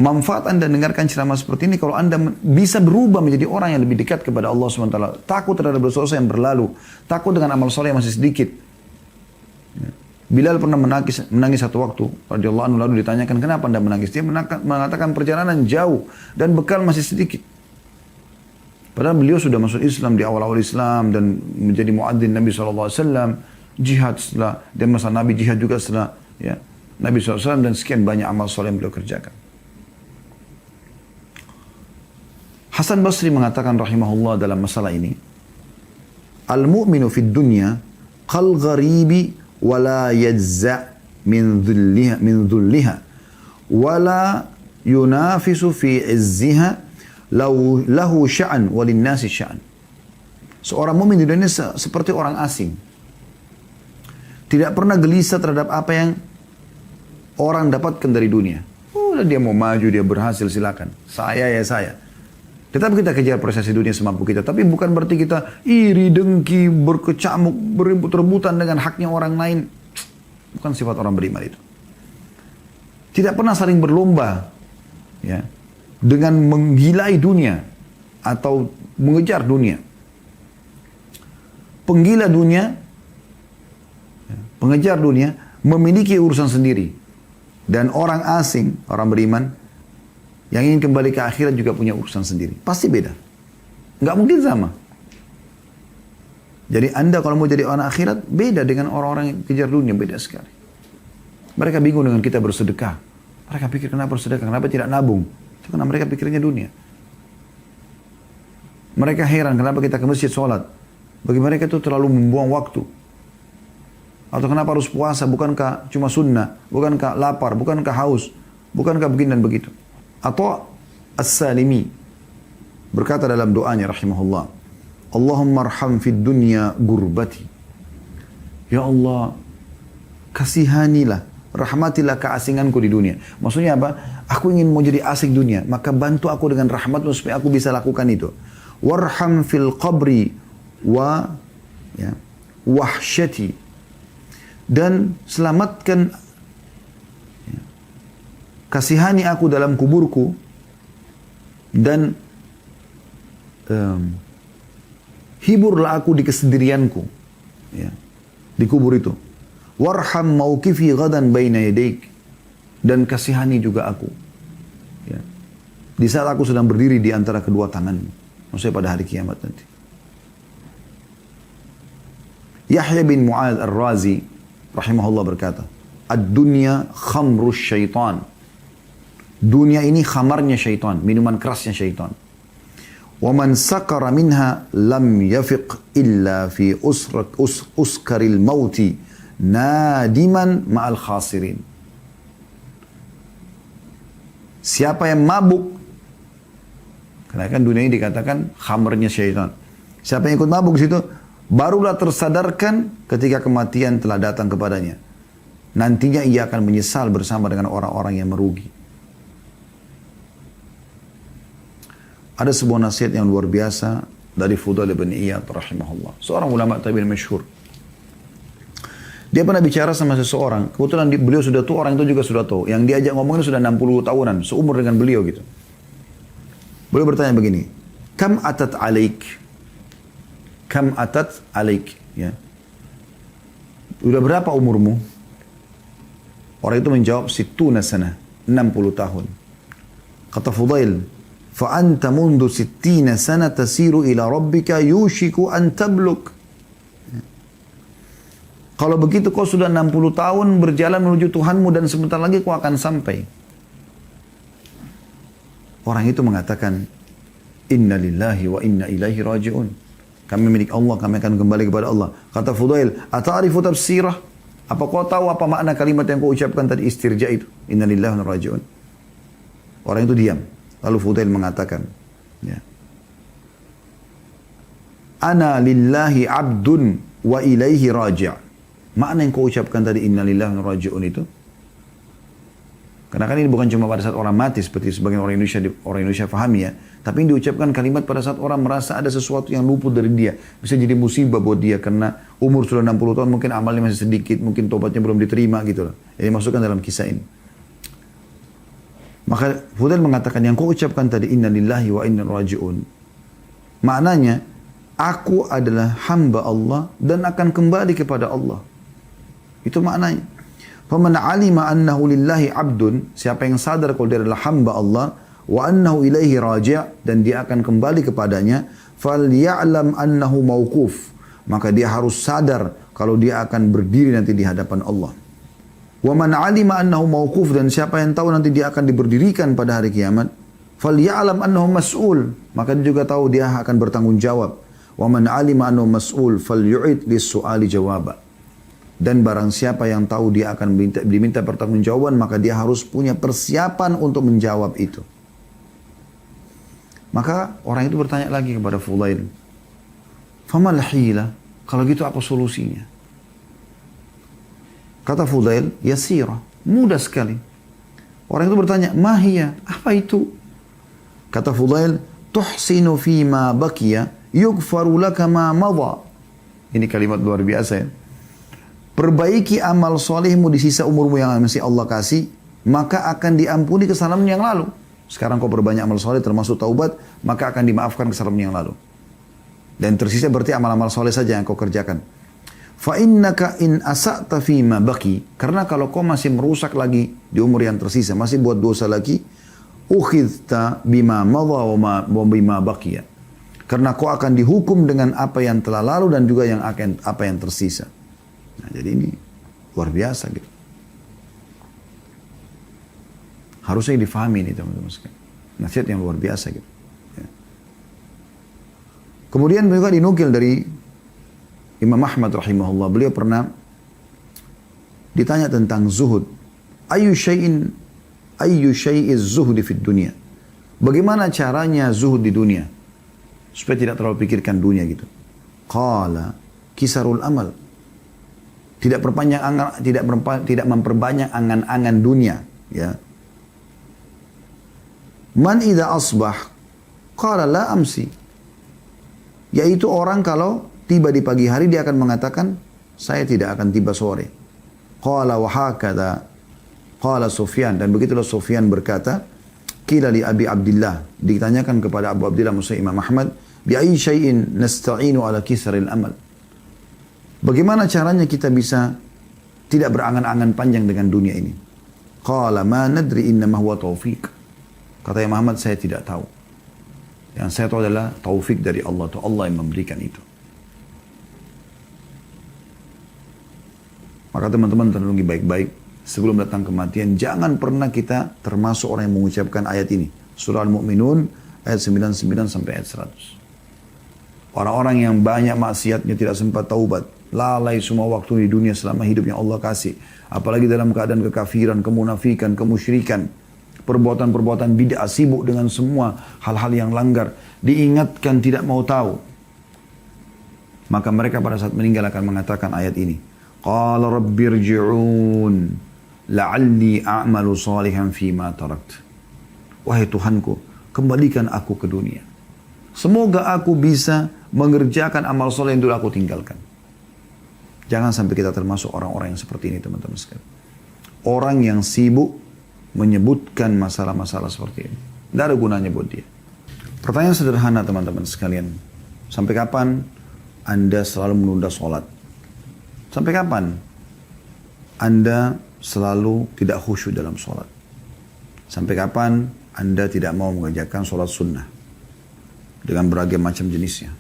Manfaat Anda dengarkan ceramah seperti ini kalau Anda bisa berubah menjadi orang yang lebih dekat kepada Allah SWT. Takut terhadap dosa yang berlalu. Takut dengan amal soleh yang masih sedikit. Bilal pernah menangis satu waktu. Radhiyallahu anhu, lalu ditanyakan kenapa Anda menangis. Dia mengatakan perjalanan jauh dan bekal masih sedikit. Padahal beliau sudah masuk Islam di awal-awal Islam dan menjadi muadzin Nabi SAW, jihad setelah, dan masa Nabi jihad juga setelah ya, Nabi SAW, dan sekian banyak amal soleh yang beliau kerjakan. Hasan Basri mengatakan rahimahullah dalam masalah ini, al-mu'minu fid dunya qal gharibi wa la yajza' min dhulliha wa la yunafisu fi izziha lahu sya'an walinnasi sya'an. Seorang mukmin di dunia seperti orang asing. Tidak pernah gelisah terhadap apa yang orang dapatkan dari dunia. Oh, dia mau maju, dia berhasil, silakan. Saya ya saya. Tetap kita kejar prestasi dunia semampu kita. Tapi bukan berarti kita iri, dengki, berkecamuk, berebut-rebutan dengan haknya orang lain. Bukan sifat orang beriman itu. Tidak pernah saling berlomba. Ya. Dengan menggilai dunia atau mengejar dunia. Penggila dunia, pengejar dunia, memiliki urusan sendiri. Dan orang asing, orang beriman, yang ingin kembali ke akhirat juga punya urusan sendiri. Pasti beda. Nggak mungkin sama. Jadi Anda kalau mau jadi orang akhirat, beda dengan orang-orang yang kejar dunia, beda sekali. Mereka bingung dengan kita bersedekah. Mereka pikir kenapa bersedekah, kenapa tidak nabung. Itu karena mereka pikirnya dunia. Mereka heran kenapa kita ke masjid sholat. Bagi mereka itu terlalu membuang waktu. Atau kenapa harus puasa, bukankah cuma sunnah, bukankah lapar, bukankah haus, bukankah begini dan begitu. Atau As-Salimi berkata dalam doanya rahimahullah, Allahumma arham fid dunya gurbati. Ya Allah, kasihanilah, rahmatilah keasinganku di dunia. Maksudnya apa? Aku ingin mau jadi asing dunia, maka bantu aku dengan rahmatmu supaya aku bisa lakukan itu. Warham fil qabri wa ya, wahsyati. Dan selamatkan, ya, kasihani aku dalam kuburku dan hiburlah aku di kesendirianku, ya, di kubur itu. Warham mauqifi ghadan baina yadaik, dan kasihani juga aku, ya, di saat aku sedang berdiri di antara kedua tanganmu, maksudnya pada hari kiamat nanti. Yahya bin Mu'adz Ar-Razi rahimahullah berkata, ad-dunya khamrus syaitan. Dunia ini khamarnya syaitan, minuman kerasnya syaitan. Wa man sakara minha lam yafiq illa fi uskaril mauti nadiman ma'al khasirin. Siapa yang mabuk, karena kan dunia ini dikatakan khamarnya syaitan. Siapa yang ikut mabuk situ, barulah tersadarkan ketika kematian telah datang kepadanya. Nantinya ia akan menyesal bersama dengan orang-orang yang merugi. Ada sebuah nasihat yang luar biasa dari Fudail bin Iyad rahimahullah, seorang ulama tabi'in masyhur. Dia pernah bicara sama seseorang, kebetulan beliau sudah tua, orang itu juga sudah tua. Yang diajak ngomongnya sudah 60 tahunan, seumur dengan beliau gitu. Beliau bertanya begini, Kam atat alaik? Kam atat alaik? Ya. Udah berapa umurmu? Orang itu menjawab, Sittuna sana, 60 tahun. Kata Fudail, فَأَنْتَ مُنْدُ 60 سَنَةَ تَسِيرُ إِلَى رَبِّكَ يُوشِكُ أَنْ تَبْلُكَ. Kalau begitu kau sudah 60 tahun berjalan menuju Tuhanmu dan sebentar lagi kau akan sampai. Orang itu mengatakan, Inna lillahi wa inna ilaihi raji'un. Kami milik Allah, kami akan kembali kepada Allah. Kata Fudail, ata'arifu tafsirah? Apa kau tahu apa makna kalimat yang kau ucapkan tadi, istirja itu? Inna lillahi wa inna ilaihi raji'un. Orang itu diam. Lalu Fudail mengatakan, ya, ana lillahi abdun wa ilaihi raji'. Makna yang kau ucapkan tadi, inna lillahi wa inna ilaihi raji'un itu, karena kan ini bukan cuma pada saat orang mati seperti sebagian orang Indonesia pahami ya, tapi ini diucapkan kalimat pada saat orang merasa ada sesuatu yang luput dari dia, bisa jadi musibah buat dia karena umur sudah 60 tahun, mungkin amalnya masih sedikit, mungkin tobatnya belum diterima gitu loh. Jadi masukkan dalam kisah ini. Maka Fudail mengatakan yang kau ucapkan tadi, inna lillahi wa inna ilaihi raji'un, maknanya aku adalah hamba Allah dan akan kembali kepada Allah. Itu maknanya. Faman alima annahu lillahi abdun, siapa yang sadar kalau dia adalah hamba Allah, wa annahu ilaihi raji', dan dia akan kembali kepadanya, falya'lam annahu mauquf, maka dia harus sadar kalau dia akan berdiri nanti di hadapan Allah. Wa man alima annahu mauquf, dan siapa yang tahu nanti dia akan diberdirikan pada hari kiamat, falya'lam annahu mas'ul, maka dia juga tahu dia akan bertanggung jawab. Wa man alima annahu mas'ul falyu'id lis-su'ali jawaba. Dan barang siapa yang tahu dia akan diminta pertanggungjawaban, maka dia harus punya persiapan untuk menjawab itu. Maka orang itu bertanya lagi kepada Fudail, famal hila, kalau gitu apa solusinya? Kata Fudail, yasira, mudah sekali. Orang itu bertanya, mahiyah, apa itu? Kata Fudail, tuhsinu fima bakiya, yugfaru laka ma madha. Ini kalimat luar biasa ya. Perbaiki amal solehmu di sisa umurmu yang masih Allah kasih, maka akan diampuni kesalahan yang lalu. Sekarang kau perbanyak amal soleh termasuk taubat, maka akan dimaafkan kesalahan yang lalu. Dan tersisa berarti amal-amal soleh saja yang kau kerjakan. Fa innaka in asa'ta fima baqi, karena kalau kau masih merusak lagi di umur yang tersisa, masih buat dosa lagi, ukhidta bima madha wa bima baqiya. Karena kau akan dihukum dengan apa yang telah lalu dan juga apa yang tersisa. Nah, jadi ini luar biasa gitu. Harusnya difahami ini teman-teman sekalian. Nasihat yang luar biasa gitu. Ya. Kemudian juga dinukil dari Imam Ahmad rahimahullah. Beliau pernah ditanya tentang zuhud. Ayyu syai'iz zuhdi fid dunia. Bagaimana caranya zuhud di dunia? Supaya tidak terlalu pikirkan dunia gitu. Qala kisarul amal. Tidak memperbanyak angan-angan dunia, ya. Man idza asbah qala la amsi. Yaitu orang kalau tiba di pagi hari dia akan mengatakan saya tidak akan tiba sore. Qala wa hakadha qala Sufyan, dan begitulah Sufyan berkata, qila li Abi Abdullah, ditanyakan kepada Abu Abdullah Musa Imam Ahmad, bi ayyi syai'in nasta'inu ala kisaril amal. Bagaimana caranya kita bisa tidak berangan-angan panjang dengan dunia ini? Qala ma nadri innama huwa taufiq. Kata Imam Ahmad, saya tidak tahu. Yang saya tahu adalah taufik dari Allah. Itu Allah yang memberikan itu. Maka teman-teman renungi baik-baik. Sebelum datang kematian, jangan pernah kita termasuk orang yang mengucapkan ayat ini. Surah Al-Mu'minun ayat 99 sampai ayat 100. Orang-orang yang banyak maksiatnya tidak sempat taubat. Lalai semua waktu di dunia selama hidup yang Allah kasih. Apalagi dalam keadaan kekafiran, kemunafikan, kemusyrikan. Perbuatan-perbuatan bid'ah, sibuk dengan semua hal-hal yang langgar. Diingatkan tidak mau tahu. Maka mereka pada saat meninggal akan mengatakan ayat ini. Qala rabbirji'un la'alli a'malu salihan fima tarakt. Wahai Tuhanku, kembalikan aku ke dunia. Semoga aku bisa mengerjakan amal soleh yang dulu aku tinggalkan. Jangan sampai kita termasuk orang-orang yang seperti ini teman-teman sekalian. Orang yang sibuk menyebutkan masalah-masalah seperti ini. Tidak ada gunanya buat dia. Pertanyaan sederhana teman-teman sekalian. Sampai kapan Anda selalu menunda sholat? Sampai kapan Anda selalu tidak khusyuk dalam sholat? Sampai kapan Anda tidak mau mengerjakan sholat sunnah? Dengan berbagai macam jenisnya.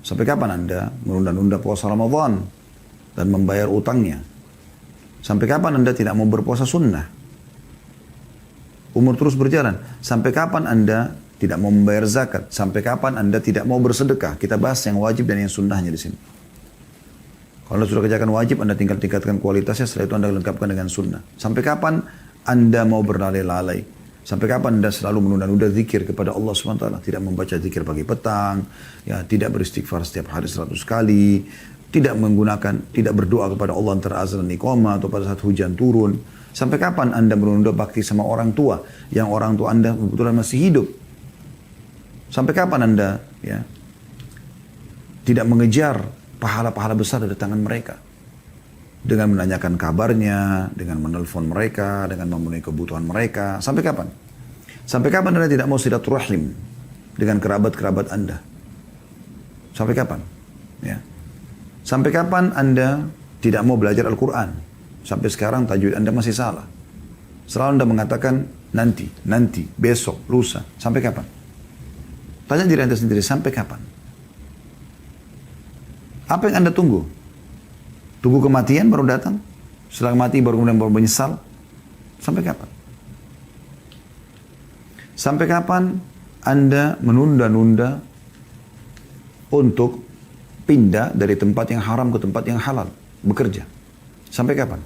Sampai kapan Anda menunda-nunda puasa Ramadan? Dan membayar utangnya. Sampai kapan Anda tidak mau berpuasa sunnah? Umur terus berjalan. Sampai kapan Anda tidak mau membayar zakat? Sampai kapan Anda tidak mau bersedekah? Kita bahas yang wajib dan yang sunnahnya di sini. Kalau Anda sudah kerjakan wajib, Anda tinggal tingkatkan kualitasnya, setelah itu Anda lengkapkan dengan sunnah. Sampai kapan Anda mau berlalai-lalai? Sampai kapan Anda selalu menunda-nunda zikir kepada Allah SWT? Tidak membaca zikir pagi petang, ya, tidak beristighfar setiap hari 100 kali, tidak berdoa kepada Allah antara azan dan iqamah atau pada saat hujan turun. Sampai kapan Anda menunda bakti sama orang tua, yang orang tua Anda kebetulan masih hidup? Sampai kapan Anda ya tidak mengejar pahala-pahala besar dari tangan mereka? Dengan menanyakan kabarnya, dengan menelpon mereka, dengan memenuhi kebutuhan mereka. Sampai kapan? Sampai kapan Anda tidak mau silaturahim dengan kerabat-kerabat Anda? Sampai kapan? Ya. Sampai kapan Anda tidak mau belajar Al-Quran? Sampai sekarang tajwid Anda masih salah. Selalu Anda mengatakan nanti, besok, lusa. Sampai kapan? Tanya diri Anda sendiri, sampai kapan? Apa yang Anda tunggu? Tunggu kematian baru datang? Setelah mati baru menyesal? Sampai kapan? Sampai kapan Anda menunda-nunda untuk pindah dari tempat yang haram ke tempat yang halal? Bekerja. Sampai kapan?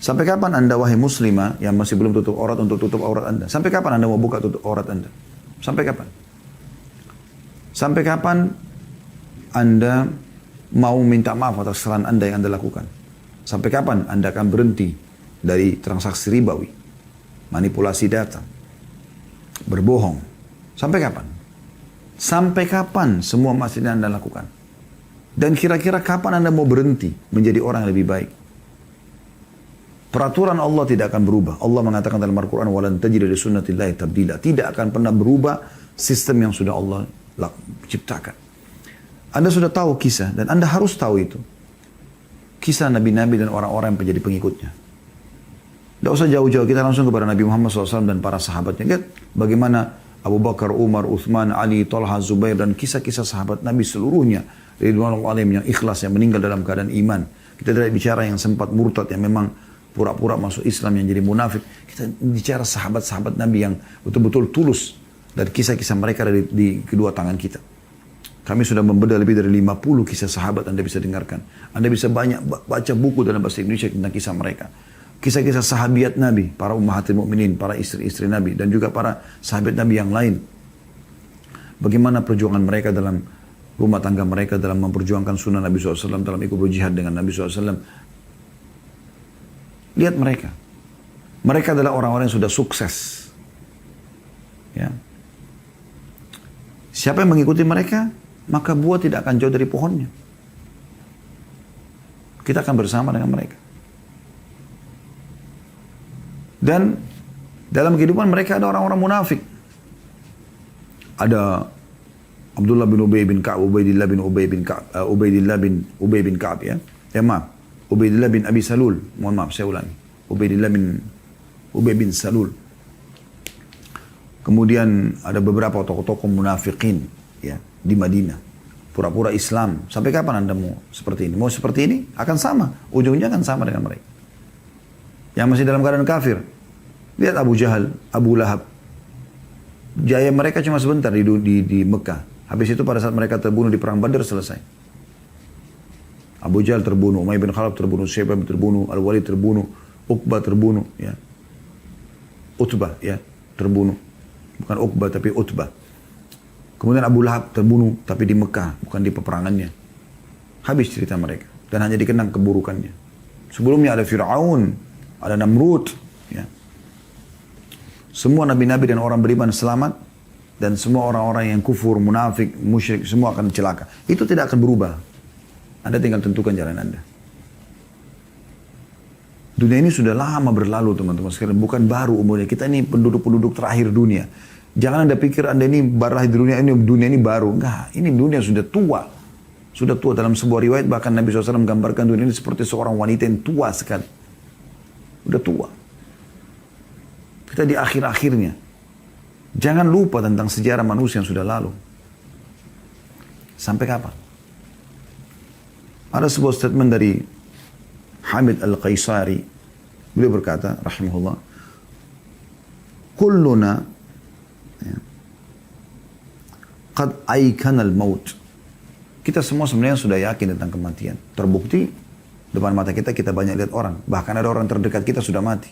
Sampai kapan Anda, wahai muslimah yang masih belum tutup aurat, untuk tutup aurat Anda? Sampai kapan Anda mau buka tutup aurat Anda? Sampai kapan? Sampai kapan Anda mau minta maaf atas kesalahan Anda yang Anda lakukan? Sampai kapan Anda akan berhenti dari transaksi ribawi, manipulasi data, berbohong? Sampai kapan? Sampai kapan semua masih Anda lakukan? Dan kira-kira kapan Anda mau berhenti menjadi orang yang lebih baik? Peraturan Allah tidak akan berubah. Allah mengatakan dalam Al-Quran, وَلَنْ تَجِدَ لِسُنَّةِ اللَّهِ تَبْدِيلًا. Tidak akan pernah berubah sistem yang sudah Allah ciptakan. Anda sudah tahu kisah, dan Anda harus tahu itu. Kisah Nabi-Nabi dan orang-orang yang menjadi pengikutnya. Tidak usah jauh-jauh, kita langsung kepada Nabi Muhammad SAW dan para sahabatnya. Lihat bagaimana Abu Bakar, Umar, Uthman, Ali, Talha, Zubair, dan kisah-kisah sahabat Nabi seluruhnya, ridwanullah alaihim, yang ikhlas, yang meninggal dalam keadaan iman. Kita tidak bicara yang sempat murtad, yang memang pura-pura masuk Islam, yang jadi munafik. Kita bicara sahabat-sahabat Nabi yang betul-betul tulus. Dan kisah-kisah mereka ada di kedua tangan kita. Kami sudah membedah lebih dari 50 kisah sahabat Anda bisa dengarkan. Anda bisa banyak baca buku dalam bahasa Indonesia tentang kisah mereka. Kisah-kisah sahabiat Nabi, para ummahatil mukminin, para istri-istri Nabi, dan juga para sahabat Nabi yang lain. Bagaimana perjuangan mereka dalam rumah tangga mereka, dalam memperjuangkan sunnah Nabi SAW, dalam ikut berjihad dengan Nabi SAW. Lihat mereka. Mereka adalah orang-orang yang sudah sukses. Ya. Siapa yang mengikuti mereka, maka buah tidak akan jauh dari pohonnya. Kita akan bersama dengan mereka. Dan dalam kehidupan mereka ada orang-orang munafik. Ada Abdullah bin Ubay bin Ka'ab, Ubaidillah bin Ubay bin Ka'ab, Ubaidillah bin Ubay bin Ka'ab, ya. Ya maaf, Ubaidillah bin Abi Salul. Mohon maaf, saya ulangi. Ubaidillah bin Ubay bin Salul. Kemudian ada beberapa tokoh-tokoh munafikin, ya, di Madinah. Pura-pura Islam. Sampai kapan Anda mau seperti ini? Mau seperti ini? Akan sama. Ujungnya akan sama dengan mereka. Yang masih dalam keadaan kafir. Lihat Abu Jahal, Abu Lahab. Jaya mereka cuma sebentar di Mekah. Habis itu pada saat mereka terbunuh di perang Badar selesai. Abu Jahal terbunuh, Umayyah bin Khalaf terbunuh, Syaibah terbunuh, Al-Walid terbunuh, Uqbah terbunuh, ya. Utbah, ya, terbunuh. Bukan Uqbah tapi Utbah. Kemudian Abu Lahab terbunuh tapi di Mekah, bukan di peperangannya. Habis cerita mereka dan hanya dikenang keburukannya. Sebelumnya ada Fir'aun, ada Namrud, ya. Semua nabi-nabi dan orang beriman selamat, dan semua orang-orang yang kufur, munafik, musyrik, semua akan celaka. Itu tidak akan berubah. Anda tinggal tentukan jalan Anda. Dunia ini sudah lama berlalu, teman-teman sekalian. Bukan baru umurnya. Kita ini penduduk-penduduk terakhir dunia. Jangan Anda pikir Anda ini lahir di dunia ini baru. Enggak, ini dunia sudah tua. Sudah tua. Dalam sebuah riwayat bahkan Nabi SAW menggambarkan dunia ini seperti seorang wanita yang tua sekali. Udah tua. Kita di akhir-akhirnya. Jangan lupa tentang sejarah manusia yang sudah lalu. Sampai kapan? Ada sebuah statement dari Hamid Al-Qaisari. Beliau berkata, rahimahullah, kulluna, ya, qad aikanal maut. Kita semua sebenarnya sudah yakin tentang kematian. Terbukti depan mata kita, kita banyak lihat orang. Bahkan ada orang terdekat kita sudah mati.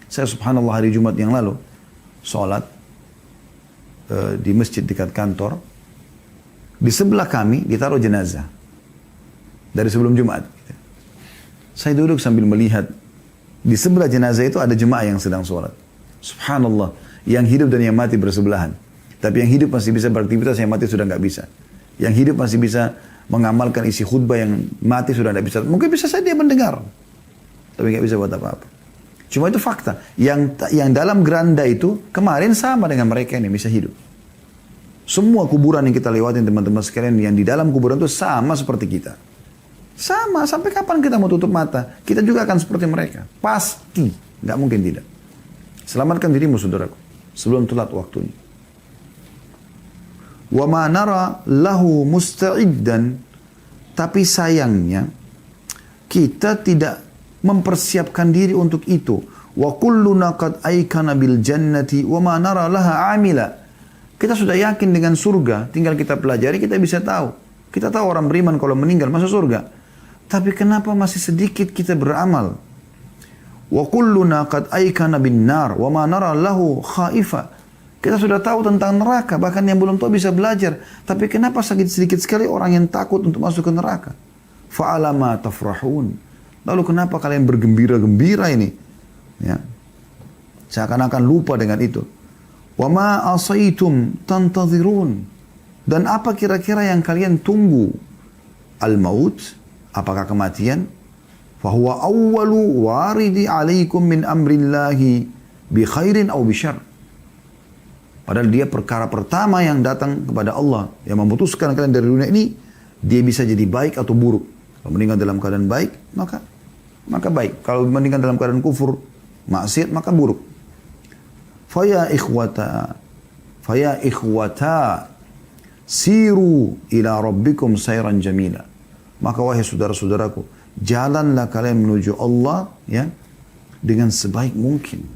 Saya subhanallah hari Jumat yang lalu, sholat di masjid dekat kantor. Di sebelah kami ditaruh jenazah. Dari sebelum Jumat. Saya duduk sambil melihat. Di sebelah jenazah itu ada jemaah yang sedang sholat. Subhanallah. Yang hidup dan yang mati bersebelahan. Tapi yang hidup masih bisa beraktivitas, yang mati sudah nggak bisa. Yang hidup masih bisa mengamalkan isi khutbah, yang mati sudah nggak bisa. Mungkin bisa saja dia mendengar. Tapi nggak bisa buat apa-apa. Cuma itu fakta. Yang dalam geranda itu kemarin sama dengan mereka ini bisa hidup. Semua kuburan yang kita lewatin teman-teman sekalian, yang di dalam kuburan itu sama seperti kita. Sama. Sampai kapan kita mau tutup mata? Kita juga akan seperti mereka. Pasti. Nggak mungkin tidak. Selamatkan dirimu saudaraku. Sebelum telat waktunya. Wa ma nara lahu musta'iddan. Tapi sayangnya kita tidak mempersiapkan diri untuk itu. Wa kulluna qad aikana bil jannati wa ma nara laha amila. Kita sudah yakin dengan surga, tinggal kita pelajari, kita bisa tahu. Kita tahu orang beriman kalau meninggal masuk surga. Tapi kenapa masih sedikit kita beramal? Wa kulluna qad aikana bin nar wa ma nara lahu khaifa. Kita sudah tahu tentang neraka, bahkan yang belum tahu bisa belajar. Tapi kenapa sedikit sekali orang yang takut untuk masuk ke neraka? Fa'ala ma tafrahun. Lalu kenapa kalian bergembira-gembira ini? Ya. Seakan-akan lupa dengan itu. Wa ma asaitum tantadhirun. Dan apa kira-kira yang kalian tunggu? Al-maut, apakah kematian? Fahuwa awwalu waridi alaikum min amrillahi bi khairin aw bi syarr. Padahal dia perkara pertama yang datang kepada Allah, yang memutuskan kalian dari dunia ini, dia bisa jadi baik atau buruk. Kalau meninggal dalam keadaan baik, maka baik. Kalau meninggal dalam keadaan kufur, maksiat, maka buruk. Faya ikhwata, siru ila rabbikum sayran jamila. Maka wahai saudara-saudaraku, jalanlah kalian menuju Allah ya dengan sebaik mungkin.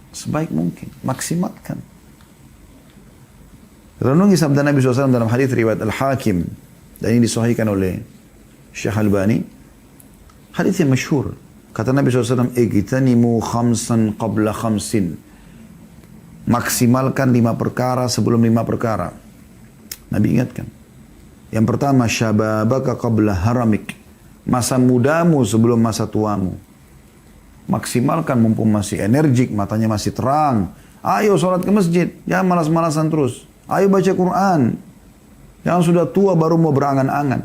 Sebaik mungkin, maksimalkan. Renungi sabda Nabi SAW dalam hadis riwayat Al-Hakim, dan ini disahihkan oleh Syekh Albani. Hadis yang masyhur. Kata Nabi SAW, "Igtanimu khamsan qabla khamsin." Maksimalkan 5 perkara sebelum 5 perkara. Nabi ingatkan. Yang pertama, syababaka qabla haramik. Masa mudamu sebelum masa tuamu. Maksimalkan mumpung masih energik, matanya masih terang. Ayo sholat ke masjid, jangan malas-malasan terus. Ayo baca Quran. Jangan sudah tua baru mau berangan-angan.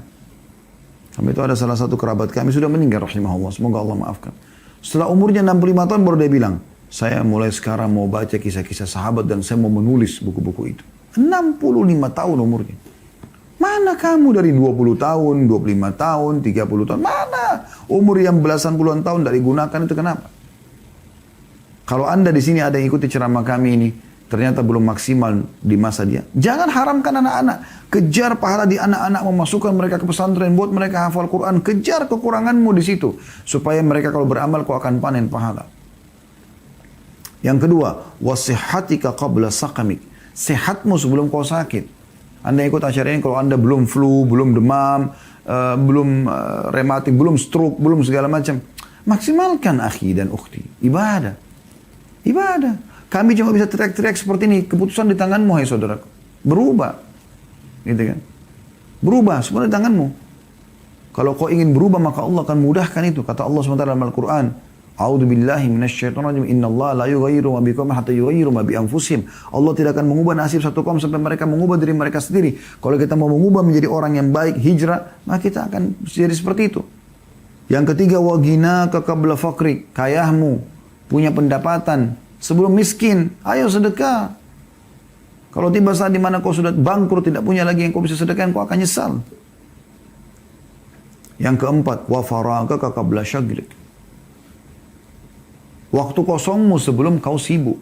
Sampai itu ada salah satu kerabat kami sudah meninggal rahimahullah. Semoga Allah maafkan. Setelah umurnya 65 tahun baru dia bilang, saya mulai sekarang mau baca kisah-kisah sahabat dan saya mau menulis buku-buku itu. 65 tahun umurnya. Mana kamu dari 20 tahun, 25 tahun, 30 tahun? Mana? Umur yang belasan puluhan tahun tidak digunakan itu kenapa? Kalau Anda di sini ada yang ikuti ceramah kami ini, ternyata belum maksimal di masa dia. Jangan haramkan anak-anak. Kejar pahala di anak-anak, memasukkan mereka ke pesantren, buat mereka hafal Quran. Kejar kekuranganmu di situ. Supaya mereka kalau beramal kau akan panen pahala. Yang kedua, wasihatika qabla sakamik. Sehatmu sebelum kau sakit. Anda ikut acara ini kalau Anda belum flu, belum demam, belum rematik, belum stroke, belum segala macam. Maksimalkan akhi dan ukhti. Ibadah. Ibadah. Kami cuma bisa teriak-teriak seperti ini. Keputusan di tanganmu, hai saudaraku. Berubah. Gitu kan. Berubah, semua di tanganmu. Kalau kau ingin berubah, maka Allah akan mudahkan itu. Kata Allah SWT dalam Al-Quran. A'udzu billahi minasyaitonir rajim. Innallaha la yughayyiru ma biqaumin hatta yughayyiru ma bi anfusihim. Allah tidak akan mengubah nasib satu kaum sampai mereka mengubah diri mereka sendiri. Kalau kita mau mengubah menjadi orang yang baik, hijrah, maka kita akan jadi seperti itu. Yang ketiga, wa ghinaka qabla faqrik. Kayahmu, punya pendapatan sebelum miskin. Ayo sedekah. Kalau tiba saat di mana kau sudah bangkrut, tidak punya lagi yang kau bisa sedekahkan, kau akan nyesal. Yang keempat, wa faragaka qabla syaglik. Waktu kosongmu sebelum kau sibuk.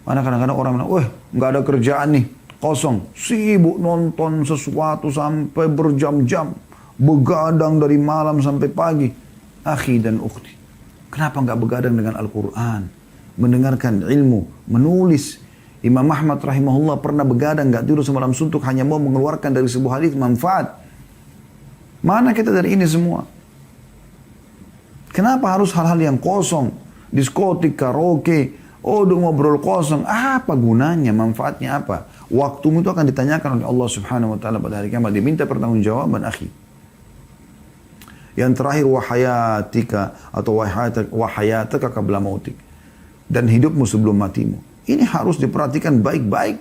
Mana kadang-kadang orang bilang, wah nggak ada kerjaan nih, kosong. Sibuk nonton sesuatu sampai berjam-jam. Begadang dari malam sampai pagi. Akhi dan ukhti, kenapa nggak begadang dengan Al-Quran? Mendengarkan ilmu, menulis. Imam Ahmad rahimahullah pernah begadang, nggak tidur semalam suntuk, hanya mau mengeluarkan dari sebuah hadis manfaat. Mana kita dari ini semua? Kenapa harus hal-hal yang kosong? Diskotik, karaoke, udah ngobrol kosong. Apa gunanya, manfaatnya apa? Waktumu itu akan ditanyakan oleh Allah subhanahu wa ta'ala pada hari kiamat. Diminta pertanggungjawaban, akhi. Yang terakhir, wahayatika atau wahayataka qabla mautik. Dan hidupmu sebelum matimu. Ini harus diperhatikan baik-baik.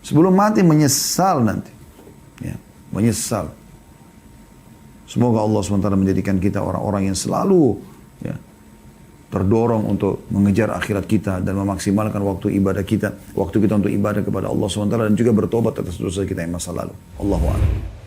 Sebelum mati menyesal nanti. Ya, menyesal. Semoga Allah SWT menjadikan kita orang-orang yang selalu ya, terdorong untuk mengejar akhirat kita dan memaksimalkan waktu ibadah kita. Waktu kita untuk ibadah kepada Allah SWT dan juga bertobat atas dosa kita yang masa lalu. Allahu a'lam.